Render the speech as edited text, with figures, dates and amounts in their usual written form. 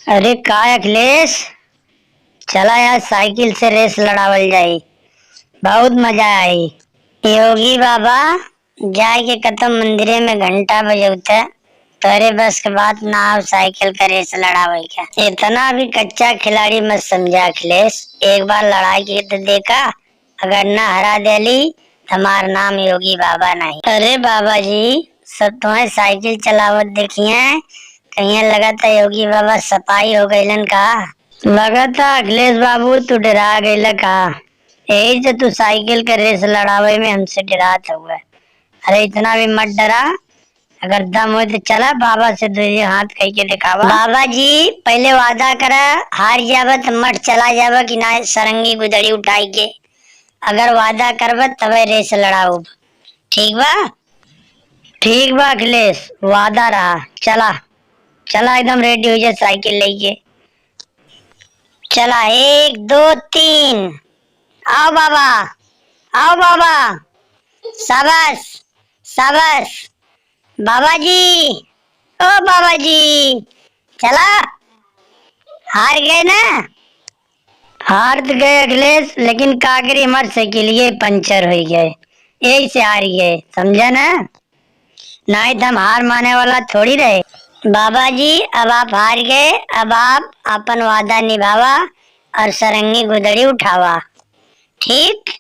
अरे का अखिलेश, चला यार साइकिल से रेस लड़ावल जाई। बहुत मजा आई। योगी बाबा जाए के कतम मंदिरे में घंटा बजौते तोरे बस के बात ना हो साइकिल का रेस लड़ावे का। इतना भी कच्चा खिलाड़ी मत समझा अखिलेश। एक बार लड़ाई के तो देखा, अगर ना हरा देली हमार नाम योगी बाबा नहीं। अरे बाबा जी, सब तुम्हें साइकिल चलावत देखिए, कहीं लगा था योगी बाबा सपाई हो गईलन का। लगा था अखिलेश बाबू तू डरा गईला का, यही से तू साइकिल के रेस लड़ावे में हमसे डरात हुआ। अरे इतना भी मत डरा, अगर दम हो तो चला बाबा से दो हाथ कह के दिखावा। बाबा जी पहले वादा करा, हार जावा तो मत चला जावा कि ना सरंगी गुदड़ी उठाई के। अगर वादा करब तबे रेस लड़ाऊ, ठीक बा? ठीक बा अखिलेश, वादा रहा। चला चला एकदम रेडी हो जाए साइकिल लेके। चला 1 2 3। आओ बाबा, आओ बाबा। शाबाश शाबाश। बाबा जी, ओ बाबा जी, चला। हार गए ना? हार तो गए अखिलेश, लेकिन काकरी हमारे साइकिल ये पंचर हो गए, यही से हार गए, समझा ना? नहीं तो हम हार माने वाला थोड़ी रहे। बाबा जी अब आप हार गए, अब आप अपन वादा निभावा और सरंगी गुदड़ी उठावा, ठीक?